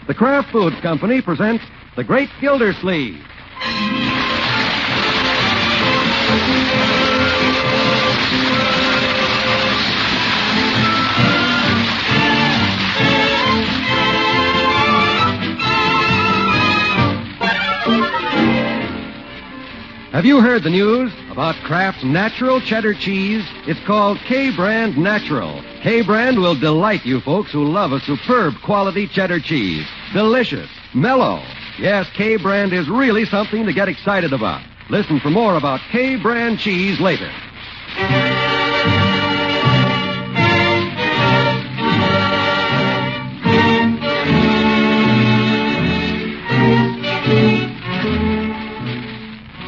the Kraft Foods Company presents The Great Gildersleeve. Have you heard the news about Kraft's natural cheddar cheese? It's called K-Brand Natural. K-Brand will delight you folks who love a superb quality cheddar cheese. Delicious, mellow. Yes, K-Brand is really something to get excited about. Listen for more about K-Brand cheese later.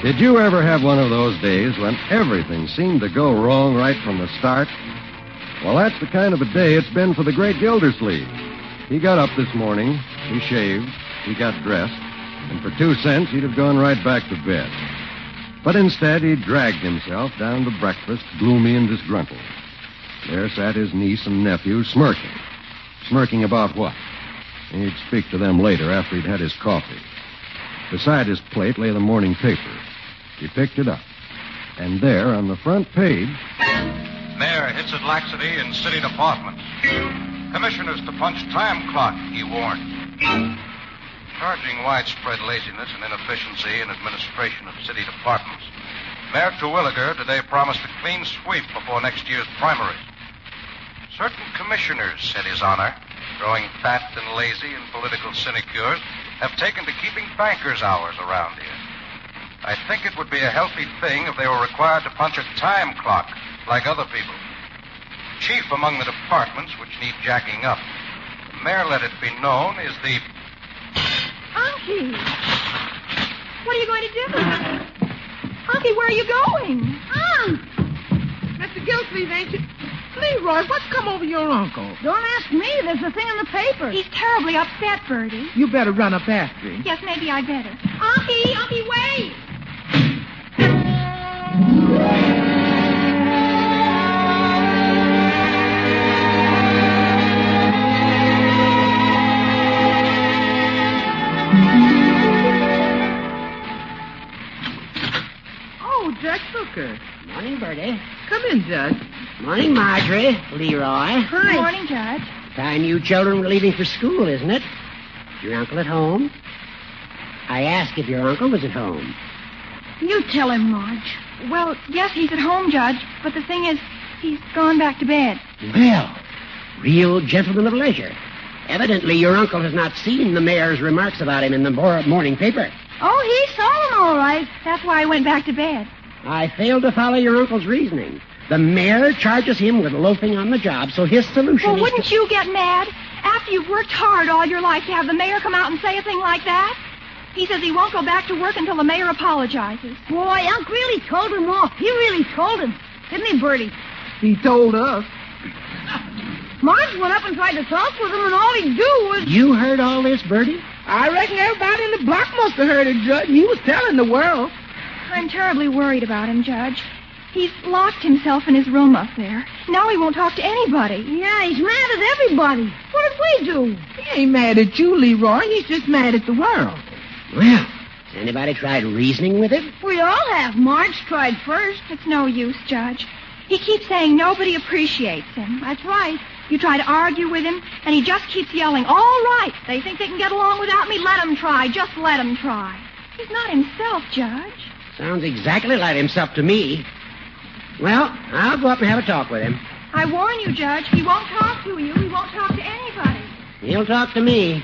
Did you ever have one of those days when everything seemed to go wrong right from the start? Well, that's the kind of a day it's been for the great Gildersleeve. He got up this morning, he shaved, he got dressed, and for 2 cents he'd have gone right back to bed. But instead he dragged himself down to breakfast, gloomy and disgruntled. There sat his niece and nephew smirking. Smirking about what? He'd speak to them later after he'd had his coffee. Beside his plate lay the morning paper. He picked it up. And there, on the front page... Mayor hits at laxity in city departments. Commissioners to punch time clock, he warned. Charging widespread laziness and inefficiency in administration of city departments, Mayor Terwilliger today promised a clean sweep before next year's primaries. Certain commissioners, said His Honor, growing fat and lazy in political sinecures, have taken to keeping bankers' hours around here. I think it would be a healthy thing if they were required to punch a time clock like other people. Chief among the departments which need jacking up, the mayor let it be known, is the... Unky! What are you going to do? Unky, where are you going? Mr. Gildersleeve, ain't you? Leroy, what's come over your uncle? Don't ask me. There's a thing in the paper. He's terribly upset, Bertie. You better run up after him. Yes, maybe I better. Unky, wait! Oh, Judge Booker. Morning, Bertie. Come in, Judge. Morning, Marjorie. Leroy. Hi. Good morning, Judge. Time you children were leaving for school, isn't it? Is your uncle at home? I asked if your uncle was at home. You tell him, Marge. Well, yes, he's at home, Judge. But the thing is, he's gone back to bed. Well, real gentleman of leisure. Evidently, your uncle has not seen the mayor's remarks about him in the morning paper. Oh, he saw him all right. That's why I went back to bed. I failed to follow your uncle's reasoning. The mayor charges him with loafing on the job, so his solution Well, is wouldn't you get mad after you've worked hard all your life to have the mayor come out and say a thing like that? He says he won't go back to work until the mayor apologizes. Boy, Unc really told him off. He really told him. Didn't he, Bertie? He told us. Marge went up and tried to talk with him, and all he'd do was... You heard all this, Bertie? I reckon everybody in the block must have heard it, Judge. He was telling the world. I'm terribly worried about him, Judge. He's locked himself in his room up there. Now he won't talk to anybody. Yeah, he's mad at everybody. What did we do? He ain't mad at you, Leroy. He's just mad at the world. Well, has anybody tried reasoning with him? We all have. Marge tried first. It's no use, Judge. He keeps saying nobody appreciates him. That's right. You try to argue with him, and he just keeps yelling, all right. They think they can get along without me. Let him try. Just let him try. He's not himself, Judge. Sounds exactly like himself to me. Well, I'll go up and have a talk with him. I warn you, Judge, he won't talk to you. He won't talk to anybody. He'll talk to me.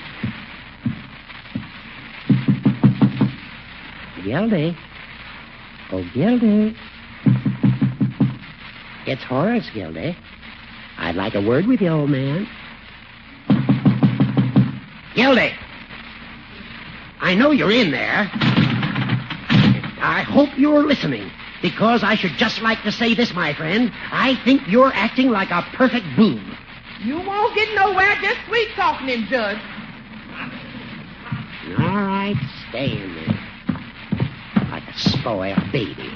Gildy. Oh, Gildy. It's Horace, Gildy. I'd like a word with you, old man. Gildy. I know you're in there. I hope you're listening, because I should just like to say this, my friend. I think you're acting like a perfect boob. You won't get nowhere just sweet-talking him, Judge. All right, stay in there. Like a spoiled baby.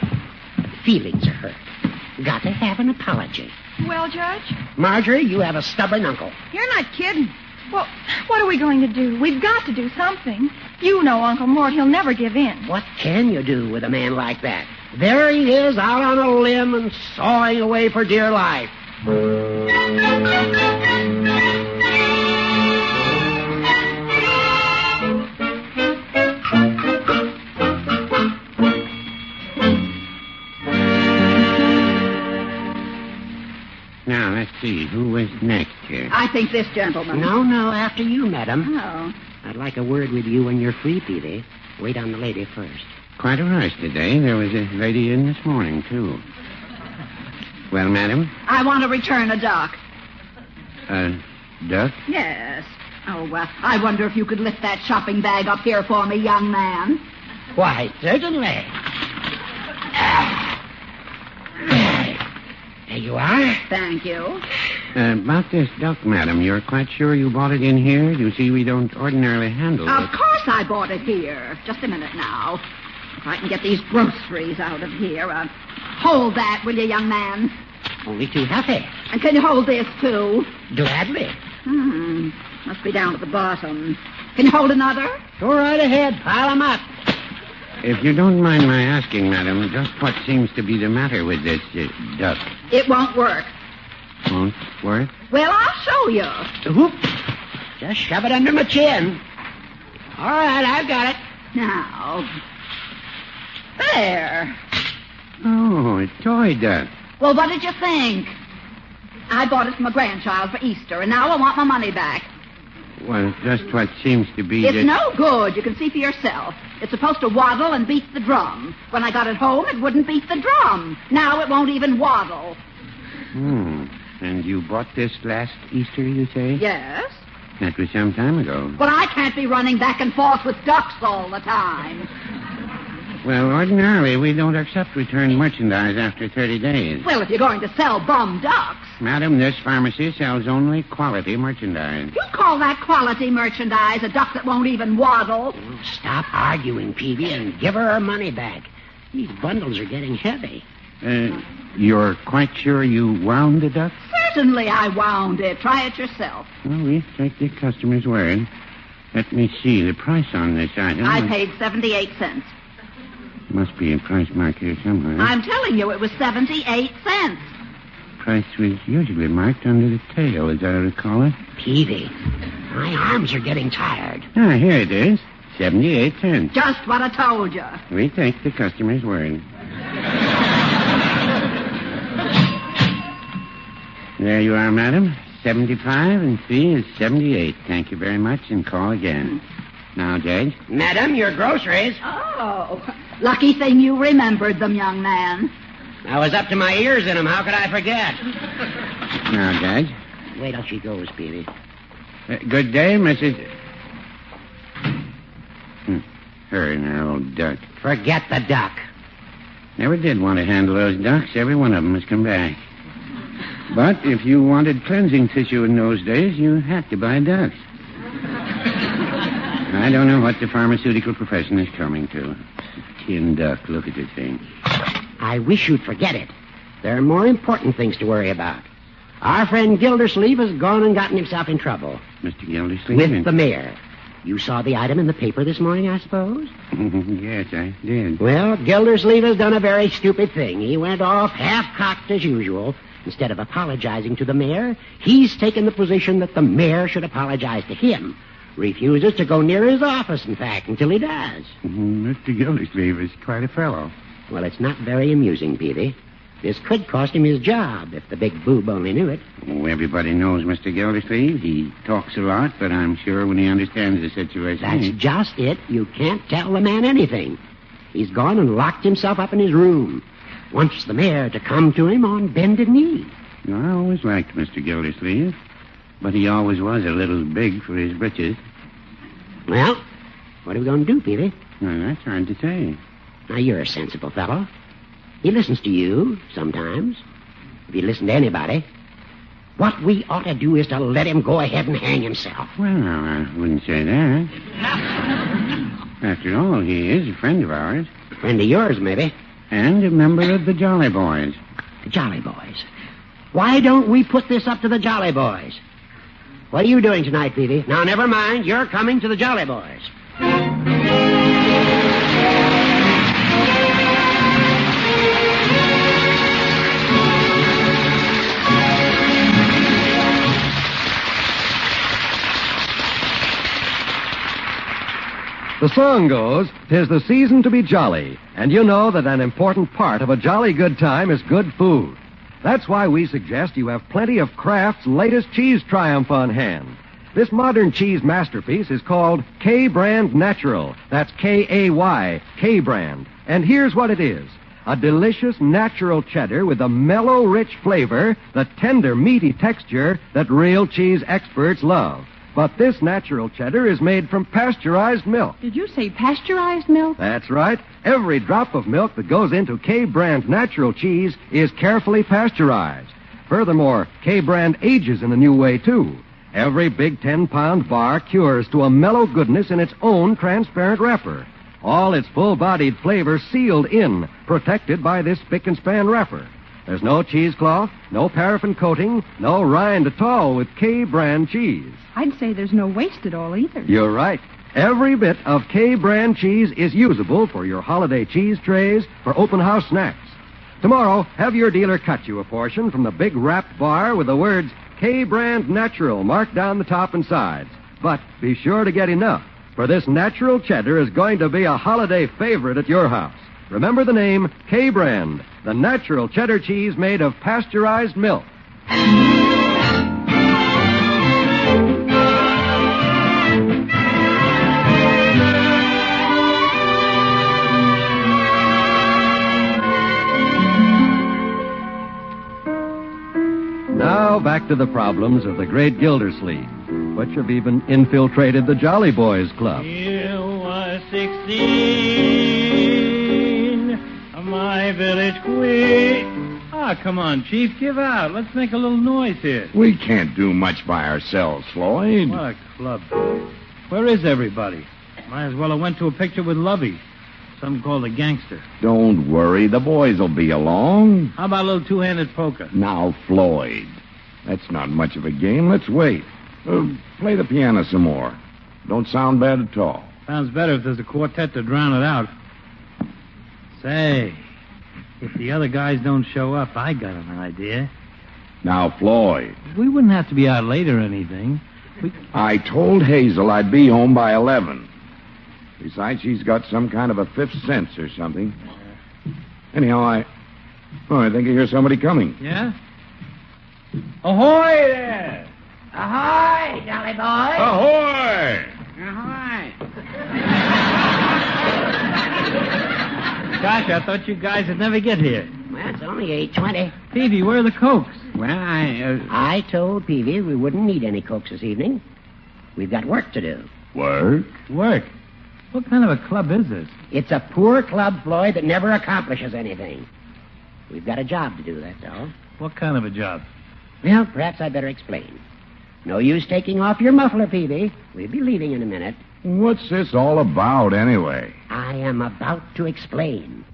Feelings are hurt. Got to have an apology. Well, Judge? Marjorie, you have a stubborn uncle. You're not kidding. Well, what are we going to do? We've got to do something. You know Uncle Mort, he'll never give in. What can you do with a man like that? There he is out on a limb and sawing away for dear life. Now, let's see. Who was next here? I think this gentleman. No, after you, madam. Oh. I'd like a word with you when you're free, Peavy. Wait on the lady first. Quite a rush today. There was a lady in this morning, too. Well, madam? I want to return a duck. Duck? Yes. Oh, well, I wonder if you could lift that shopping bag up here for me, young man. Why, certainly. There you are. Thank you. About this duck, madam, you're quite sure you bought it in here? You see, we don't ordinarily handle Of it. course I bought it here. Just a minute now. If I can get these groceries out of here. Hold that, will you, young man? Only too happy. And can you hold this, too? Gladly. Must be down at the bottom. Can you hold another? Go right ahead. Pile 'em up. If you don't mind my asking, madam, just what seems to be the matter with this duck? It won't work. Won't work? Well, I'll show you. Whoop. Just shove it under my chin. All right, I've got it. Now. There. Oh, a toy duck. Well, what did you think? I bought it from a grandchild for Easter, and now I want my money back. Well, just what seems to be It's no good. You can see for yourself. It's supposed to waddle and beat the drum. When I got it home, it wouldn't beat the drum. Now it won't even waddle. And you bought this last Easter, you say? Yes? That was some time ago. But I can't be running back and forth with ducks all the time. Well, ordinarily, we don't accept returned merchandise after 30 days. Well, if you're going to sell bum ducks. Madam, this pharmacy sells only quality merchandise. You call that quality merchandise, a duck that won't even waddle? Stop arguing, Peavy, and give her money back. These bundles are getting heavy. You're quite sure you wound the duck? Certainly I wound it. Try it yourself. Well, we take the customer's word. Let me see the price on this item. I paid 78 cents. Must be a price mark here somewhere. I'm telling you, it was 78 cents. Price was usually marked under the tail, as I recall it. Peavy, my arms are getting tired. Ah, here it is. 78 cents. Just what I told you. We take the customer's word. There you are, madam. 75 and fee is 78. Thank you very much, and call again. Now, Judge. Madam, your groceries. Oh, lucky thing you remembered them, young man. I was up to my ears in them. How could I forget? Now, Judge. Wait till she goes, Peavy. Good day, Mrs. Her and her old duck. Forget the duck. Never did want to handle those ducks. Every one of them has come back. But if you wanted cleansing tissue in those days, you had to buy ducks. I don't know what the pharmaceutical profession is coming to. Tin duck, look at the thing. I wish you'd forget it. There are more important things to worry about. Our friend Gildersleeve has gone and gotten himself in trouble. Mr. Gildersleeve? With the mayor. You saw the item in the paper this morning, I suppose? Yes, I did. Well, Gildersleeve has done a very stupid thing. He went off half-cocked as usual. Instead of apologizing to the mayor, he's taken the position that the mayor should apologize to him. Refuses to go near his office, in fact, until he does. Mr. Gildersleeve is quite a fellow. Well, it's not very amusing, Peavy. This could cost him his job if the big boob only knew it. Oh, everybody knows Mr. Gildersleeve. He talks a lot, but I'm sure when he understands the situation... That's just it. You can't tell the man anything. He's gone and locked himself up in his room. Wants the mayor to come to him on bended knee. I always liked Mr. Gildersleeve, but he always was a little big for his britches. Well, what are we going to do, Peavy? Well, that's hard to say. Now, you're a sensible fellow. He listens to you sometimes. If he listened to anybody. What we ought to do is to let him go ahead and hang himself. Well, I wouldn't say that. After all, he is a friend of ours. A friend of yours, maybe. And a member of the Jolly Boys. The Jolly Boys. Why don't we put this up to the Jolly Boys? What are you doing tonight, Peavy? Now, never mind. You're coming to the Jolly Boys. The song goes, "'Tis the season to be jolly," and you know that an important part of a jolly good time is good food. That's why we suggest you have plenty of Kraft's latest cheese triumph on hand. This modern cheese masterpiece is called K-Brand Natural. That's K-A-Y, K-Brand. And here's what it is. A delicious natural cheddar with a mellow, rich flavor, the tender, meaty texture that real cheese experts love. But this natural cheddar is made from pasteurized milk. Did you say pasteurized milk? That's right. Every drop of milk that goes into K-Brand natural cheese is carefully pasteurized. Furthermore, K-Brand ages in a new way, too. Every big 10-pound bar cures to a mellow goodness in its own transparent wrapper. All its full-bodied flavor sealed in, protected by this spick-and-span wrapper. There's no cheesecloth, no paraffin coating, no rind at all with K-Brand cheese. I'd say there's no waste at all either. You're right. Every bit of K-Brand cheese is usable for your holiday cheese trays, for open house snacks. Tomorrow, have your dealer cut you a portion from the big wrapped bar with the words K-Brand Natural marked down the top and sides. But be sure to get enough, for this natural cheddar is going to be a holiday favorite at your house. Remember the name K-Brand, the natural cheddar cheese made of pasteurized milk. Now back to the problems of the great Gildersleeve, which have even infiltrated the Jolly Boys Club. You was 16, my village queen. Ah, come on, Chief, give out. Let's make a little noise here. We can't do much by ourselves, Floyd. What a club. Where is everybody? Might as well have went to a picture with Lovey. Some called a gangster. Don't worry, the boys will be along. How about a little two-handed poker? Now, Floyd, that's not much of a game. Let's wait. Play the piano some more. Don't sound bad at all. Sounds better if there's a quartet to drown it out. Say, if the other guys don't show up, I got an idea. Now, Floyd. We wouldn't have to be out late or anything. I told Hazel I'd be home by 11. Besides, she's got some kind of a fifth sense or something. Anyhow, I think I hear somebody coming. Yeah? Ahoy there! Ahoy, Jolly Boy! Ahoy! Ahoy! Gosh, I thought you guys would never get here. Well, it's only 8:20. Peavy, where are the cokes? Well, I told Peavy we wouldn't need any cokes this evening. We've got work to do. Work? Work? What kind of a club is this? It's a poor club, Floyd, that never accomplishes anything. We've got a job to do, that's all. What kind of a job? Well, perhaps I'd better explain. No use taking off your muffler, Peavy. We'll be leaving in a minute. What's this all about, anyway? I am about to explain.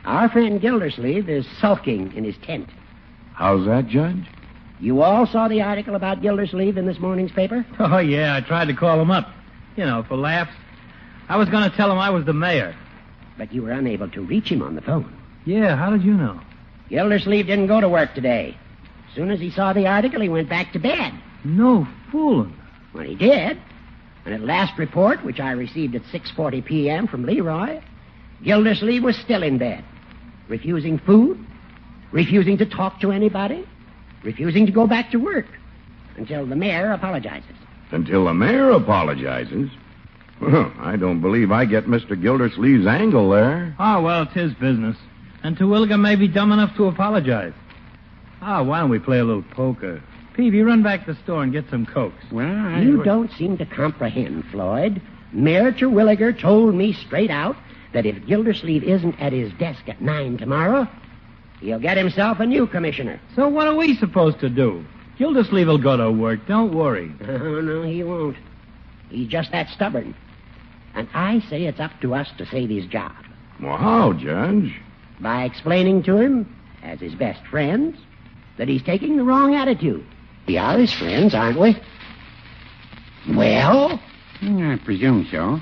Our friend Gildersleeve is sulking in his tent. How's that, Judge? You all saw the article about Gildersleeve in this morning's paper? Oh, yeah, I tried to call him up. You know, for laughs. I was going to tell him I was the mayor. But you were unable to reach him on the phone. Yeah, how did you know? Gildersleeve didn't go to work today. As soon as he saw the article, he went back to bed. No fooling. Well, he did. And at last report, which I received at 6:40 p.m. from Leroy, Gildersleeve was still in bed, refusing food, refusing to talk to anybody, refusing to go back to work, until the mayor apologizes. Until the mayor apologizes? Well, I don't believe I get Mr. Gildersleeve's angle there. Oh, well, it's his business. And Terwilliger may be dumb enough to apologize. Why don't we play a little poker? Peavy, run back to the store and get some cokes. well, You don't seem to comprehend, Floyd. Mayor Terwilliger told me straight out that if Gildersleeve isn't at his desk at 9 tomorrow, he'll get himself a new commissioner. So what are we supposed to do? Gildersleeve will go to work. Don't worry. Oh, no, he won't. He's just that stubborn. And I say it's up to us to save his job. Well, how, Judge? By explaining to him, as his best friends, that he's taking the wrong attitude. We are his friends, aren't we? Well? I presume so.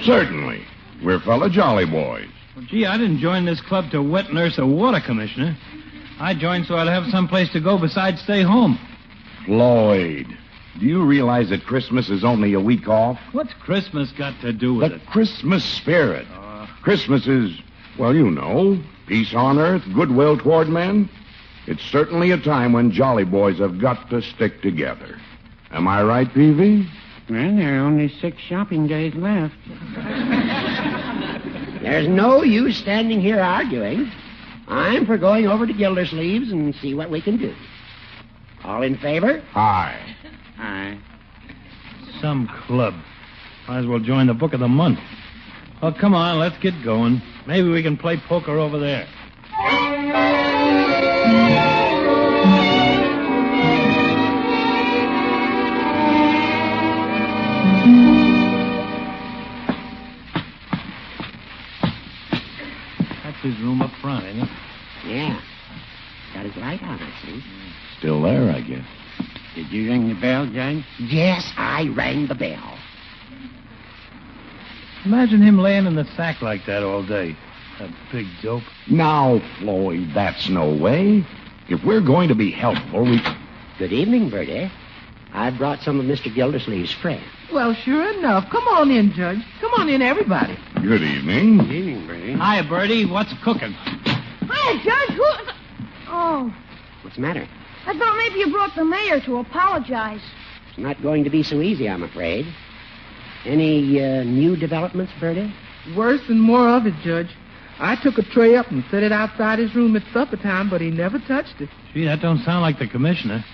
Certainly. We're fellow jolly boys. Well, gee, I didn't join this club to wet nurse a water commissioner. I joined so I'd have some place to go besides stay home. Floyd, do you realize that Christmas is only a week off? What's Christmas got to do with The it? Christmas spirit. Christmas is, well, you know, peace on earth, goodwill toward men. It's certainly a time when jolly boys have got to stick together. Am I right, Peavy? Well, there are only 6 shopping days left. There's no use standing here arguing. I'm for going over to Gildersleeve's and see what we can do. All in favor? Aye. Aye. Some club. Might as well join the book of the month. Well, come on, let's get going. Maybe we can play poker over there. That's his room up front, ain't it? Yeah. Got his light on, I see. Still there, I guess. Did you ring the bell, Judge? Yes, I rang the bell. Imagine him laying in the sack like that all day. That big dope. Now, Floyd, that's no way. If we're going to be helpful, we... Good evening, Bertie. I brought some of Mr. Gildersleeve's friends. Well, sure enough. Come on in, Judge. Come on in, everybody. Good evening. Good evening, Bertie. Hiya, Bertie. What's cooking? Hi, Judge. Oh, What's the matter? I thought maybe you brought the mayor to apologize. It's not going to be so easy, I'm afraid. Any new developments, Bertie? Worse and more of it, Judge. I took a tray up and set it outside his room at supper time, but he never touched it. Gee, that don't sound like the commissioner.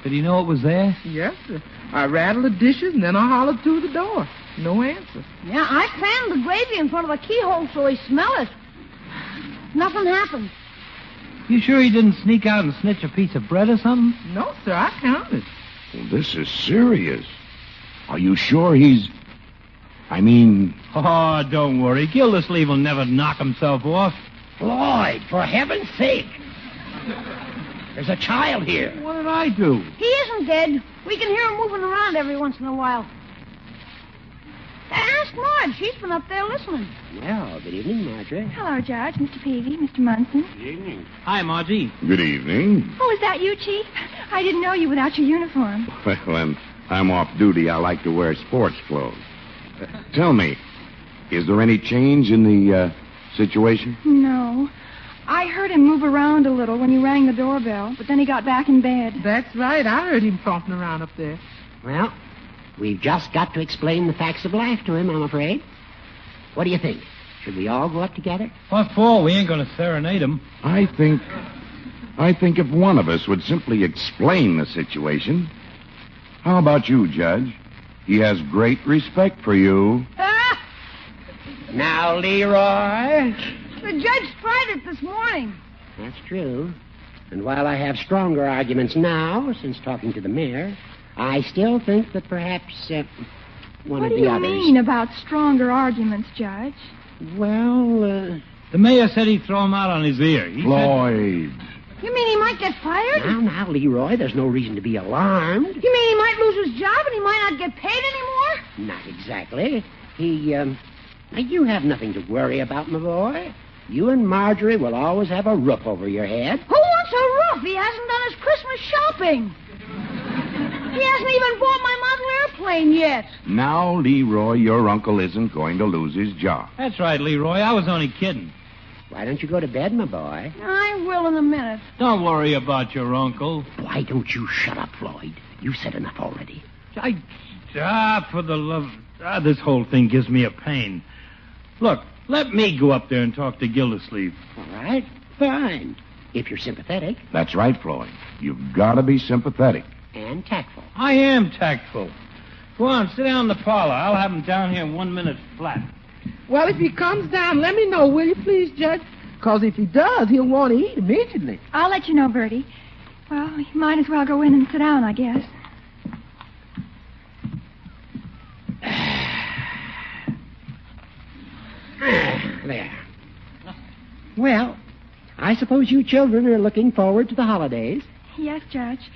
Did he know it was there? Yes, sir. I rattled the dishes, and then I hollered through the door. No answer. Yeah, I fanned the gravy in front of the keyhole so he smell it. Nothing happened. You sure he didn't sneak out and snitch a piece of bread or something? No, sir, I counted. Well, this is serious. Are you sure he's... I mean... Oh, don't worry. Gildersleeve will never knock himself off. Floyd, for heaven's sake. There's a child here. What did I do? He isn't dead. We can hear him moving around every once in a while. Ask Marge. She's been up there listening. Well, good evening, Marjorie. Hello, Judge. Mr. Peavy, Mr. Munson. Good evening. Hi, Margie. Good evening. Oh, is that you, Chief? I didn't know you without your uniform. Well, when I'm off duty, I like to wear sports clothes. Tell me, is there any change in the situation? No. I heard him move around a little when you rang the doorbell, but then he got back in bed. That's right. I heard him flomping around up there. Well, we've just got to explain the facts of life to him, I'm afraid. What do you think? Should we all go up together? What for? We ain't going to serenade him. I think if one of us would simply explain the situation. How about you, Judge? He has great respect for you. Ah! Now, Leroy. The judge tried it this morning. That's true. And while I have stronger arguments now, since talking to the mayor, I still think that perhaps one What of do the you others... mean about stronger arguments, Judge? Well, The mayor said he'd throw him out on his ear. He said... Floyd. You mean he might get fired? now, Leroy, there's no reason to be alarmed. You mean he might lose his job and he might not get paid anymore? Not exactly. Now, you have nothing to worry about, my boy. You and Marjorie will always have a roof over your head. Who wants a roof? He hasn't done his Christmas shopping. He hasn't even bought my model airplane yet. Now, Leroy, your uncle isn't going to lose his job. That's right, Leroy. I was only kidding. Why don't you go to bed, my boy? I will in a minute. Don't worry about your uncle. Why don't you shut up, Floyd? You've said enough already. For the love... this whole thing gives me a pain. Look, let me go up there and talk to Gildersleeve. All right, fine. If you're sympathetic That's right, Floyd. You've got to be sympathetic. and tactful. I am tactful. Go on, sit down in the parlor. I'll have him down here in 1 minute flat. Well, if he comes down, let me know, will you please, Judge? Because if he does, he'll want to eat immediately. I'll let you know, Bertie. Well, you might as well go in and sit down, I guess. There. Well, I suppose you children are looking forward to the holidays. Yes, Judge.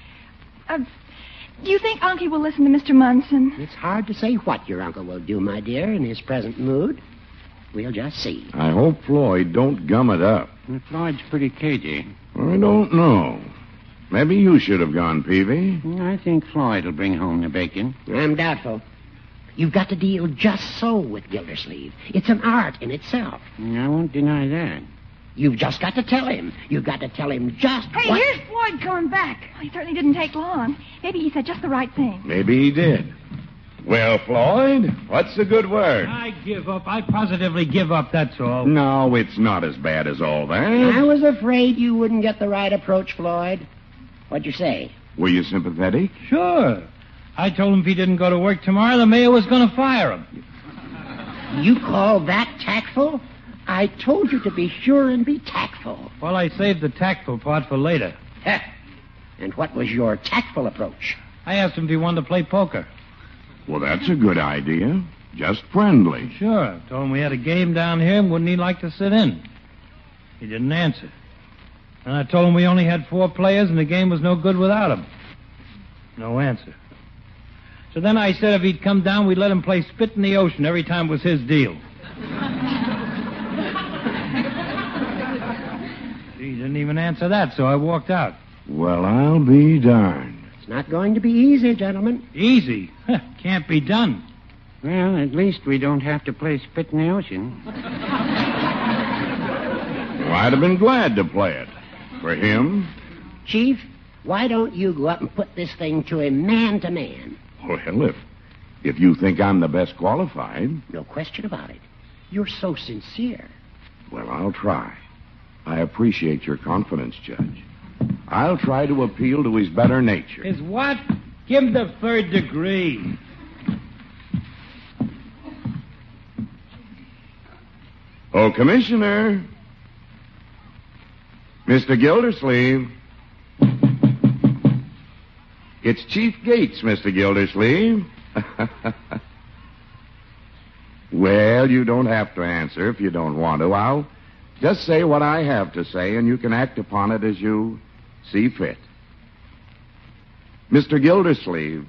Do you think Unky will listen to Mr. Munson? It's hard to say what your uncle will do, my dear, in his present mood. We'll just see. I hope Floyd don't gum it up. Floyd's pretty cagey. I don't know. Maybe you should have gone, Peavy. I think Floyd will bring home the bacon. I'm doubtful. You've got to deal just so with Gildersleeve. It's an art in itself. I won't deny that. You've just got to tell him. You've got to tell him just Hey, what... here's Floyd coming back. He certainly didn't take long. Maybe he said just the right thing. Maybe he did. Well, Floyd, what's the good word? I give up. I positively give up, that's all. No, it's not as bad as all that. I was afraid you wouldn't get the right approach, Floyd. What'd you say? Were you sympathetic? Sure. I told him if he didn't go to work tomorrow, the mayor was going to fire him. You call that tactful? I told you to be sure and be tactful. Well, I saved the tactful part for later. And what was your tactful approach? I asked him if he wanted to play poker. Well, that's a good idea. Just friendly. Sure. Told him we had a game down here and wouldn't he like to sit in? He didn't answer. And I told him we only had 4 players and the game was no good without him. No answer. So then I said if he'd come down, we'd let him play spit in the ocean every time it was his deal. He didn't even answer that, so I walked out. Well, I'll be darned. It's not going to be easy, gentlemen. Easy? Can't be done. Well, at least we don't have to play spit in the ocean. Well, I'd have been glad to play it. For him? Chief, why don't you go up and put this thing to him man to man? Well, if you think I'm the best qualified. No question about it. You're so sincere. Well, I'll try. I appreciate your confidence, Judge. I'll try to appeal to his better nature. Is what? Give him the 3rd degree. Oh, Commissioner. Mr. Gildersleeve. It's Chief Gates, Mr. Gildersleeve. Well, you don't have to answer if you don't want to. I'll just say what I have to say, and you can act upon it as you see fit. Mr. Gildersleeve,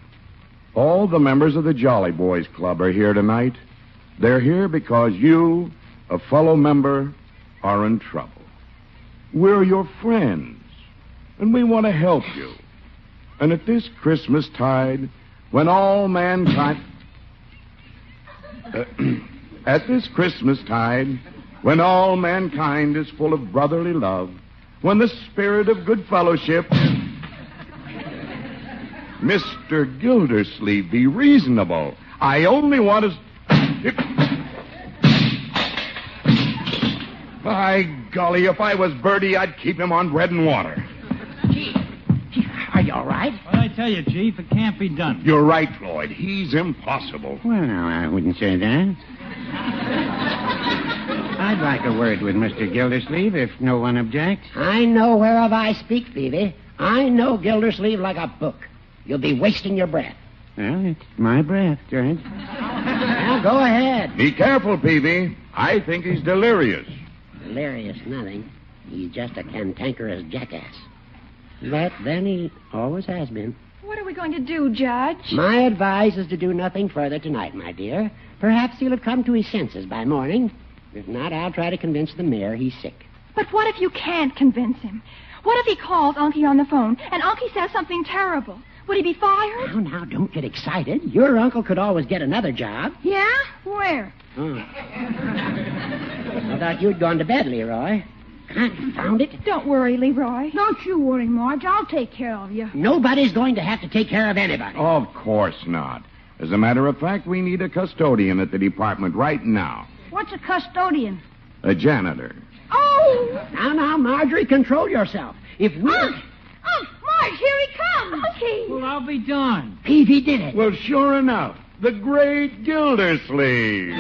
all the members of the Jolly Boys Club are here tonight. They're here because you, a fellow member, are in trouble. We're your friends, and we want to help you. And at this Christmas tide, when all mankind... at this Christmas tide, when all mankind is full of brotherly love, when the spirit of good fellowship... Mr. Gildersleeve, be reasonable. I only want to... By golly, if I was Bertie, I'd keep him on bread and water. Chief, are you all right? What I tell you, Chief, it can't be done. You're right, Floyd. He's impossible. Well, no, I wouldn't say that. I'd like a word with Mr. Gildersleeve, if no one objects. I know whereof I speak, Phoebe. I know Gildersleeve like a book. You'll be wasting your breath. Well, it's my breath, Judge. Well, go ahead. Be careful, Peavy. I think he's delirious. Delirious nothing. He's just a cantankerous jackass. But then he always has been. What are we going to do, Judge? My advice is to do nothing further tonight, my dear. Perhaps he'll have come to his senses by morning. If not, I'll try to convince the mayor he's sick. But what if you can't convince him? What if he calls Unky on the phone and Unky says something terrible? Would he be fired? Now, don't get excited. Your uncle could always get another job. Yeah? Where? Oh. I thought you'd gone to bed, Leroy. Confound it. Don't worry, Leroy. Don't you worry, Marge. I'll take care of you. Nobody's going to have to take care of anybody. Of course not. As a matter of fact, we need a custodian at the department right now. What's a custodian? A janitor. Oh! Now, Marjorie, control yourself. If we... Marge, here he comes. Unky! Well, I'll be darned. Peavy did it. Well, sure enough, the great Gildersleeve.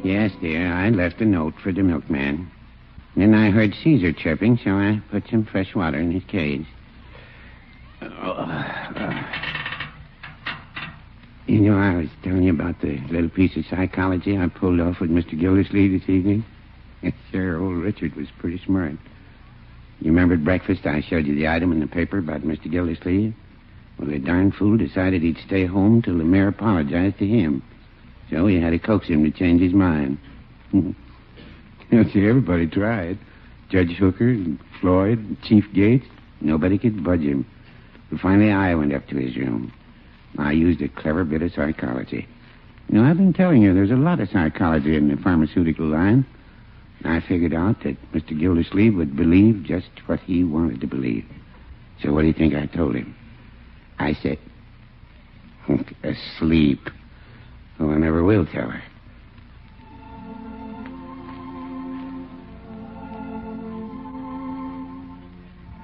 Yes, dear, I left a note for the milkman. Then I heard Caesar chirping, so I put some fresh water in his cage. You know, I was telling you about the little piece of psychology I pulled off with Mr. Gildersleeve this evening. Sure, old Richard was pretty smart. You remember at breakfast I showed you the item in the paper about Mr. Gildersleeve? Well, the darn fool decided he'd stay home till the mayor apologized to him. So he had to coax him to change his mind. See, everybody tried. Judge Hooker, and Floyd, and Chief Gates. Nobody could budge him. But finally I went up to his room. I used a clever bit of psychology. You know, I've been telling you there's a lot of psychology in the pharmaceutical line. I figured out that Mr. Gildersleeve would believe just what he wanted to believe. So what do you think I told him? I said, asleep. Oh, I never will tell her.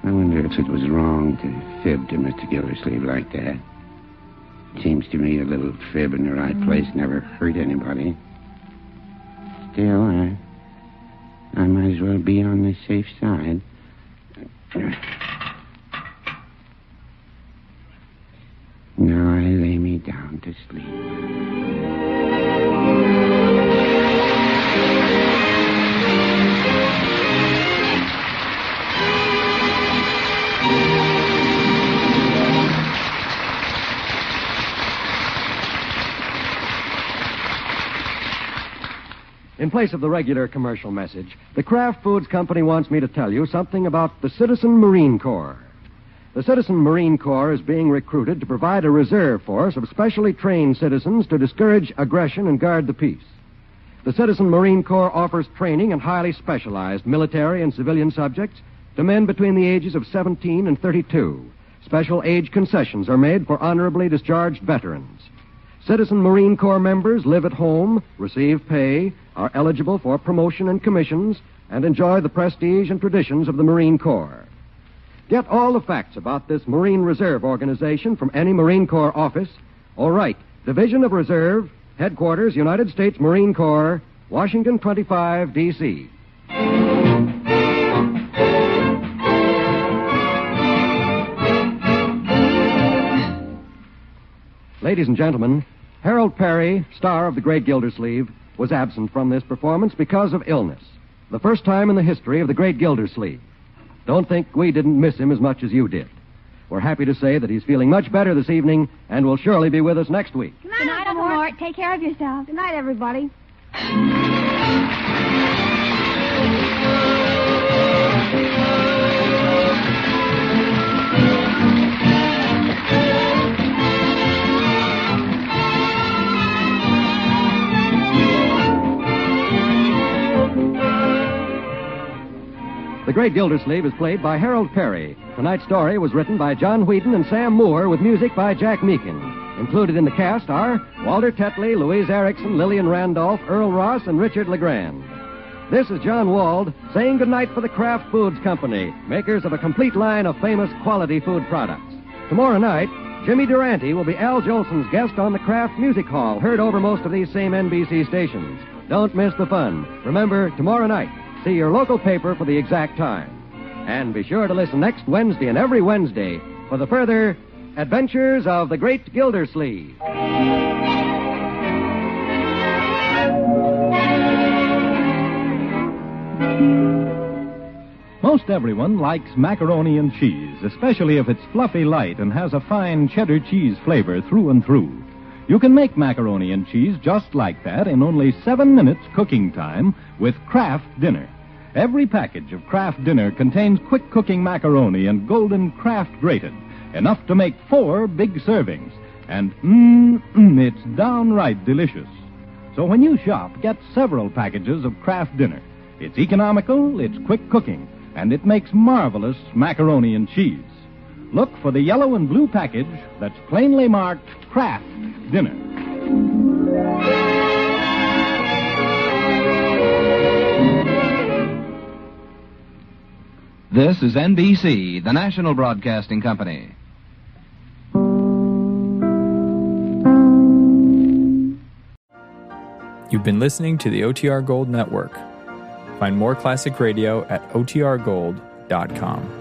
I wonder if it was wrong to fib to Mr. Gildersleeve like that. Seems to me a little fib in the right place never hurt anybody. Still, I might as well be on the safe side. Now I lay me down to sleep. In place of the regular commercial message, the Kraft Foods Company wants me to tell you something about the Citizen Marine Corps. The Citizen Marine Corps is being recruited to provide a reserve force of specially trained citizens to discourage aggression and guard the peace. The Citizen Marine Corps offers training in highly specialized military and civilian subjects to men between the ages of 17 and 32. Special age concessions are made for honorably discharged veterans. Citizen Marine Corps members live at home, receive pay, are eligible for promotion and commissions, and enjoy the prestige and traditions of the Marine Corps. Get all the facts about this Marine Reserve organization from any Marine Corps office, or write Division of Reserve, Headquarters, United States Marine Corps, Washington 25, D.C. Ladies and gentlemen, Harold Perry, star of The Great Gildersleeve, was absent from this performance because of illness. The first time in the history of The Great Gildersleeve. Don't think we didn't miss him as much as you did. We're happy to say that he's feeling much better this evening and will surely be with us next week. Good night, Uncle Mort. Take care of yourself. Good night, everybody. The Great Gildersleeve is played by Harold Perry. Tonight's story was written by John Whedon and Sam Moore with music by Jack Meakin. Included in the cast are Walter Tetley, Louise Erickson, Lillian Randolph, Earl Ross, and Richard LeGrand. This is John Wald saying goodnight for the Kraft Foods Company, makers of a complete line of famous quality food products. Tomorrow night, Jimmy Durante will be Al Jolson's guest on the Kraft Music Hall, heard over most of these same NBC stations. Don't miss the fun. Remember, tomorrow night, see your local paper for the exact time. And be sure to listen next Wednesday and every Wednesday for the further adventures of the Great Gildersleeve. Most everyone likes macaroni and cheese, especially if it's fluffy light and has a fine cheddar cheese flavor through and through. You can make macaroni and cheese just like that in only 7 minutes cooking time with Kraft Dinner. Every package of Kraft Dinner contains quick-cooking macaroni and golden Kraft grated, enough to make 4 big servings. And, it's downright delicious. So when you shop, get several packages of Kraft Dinner. It's economical, it's quick cooking, and it makes marvelous macaroni and cheese. Look for the yellow and blue package that's plainly marked Kraft Dinner. This is NBC, the national broadcasting company. You've been listening to the OTR Gold Network. Find more classic radio at otrgold.com.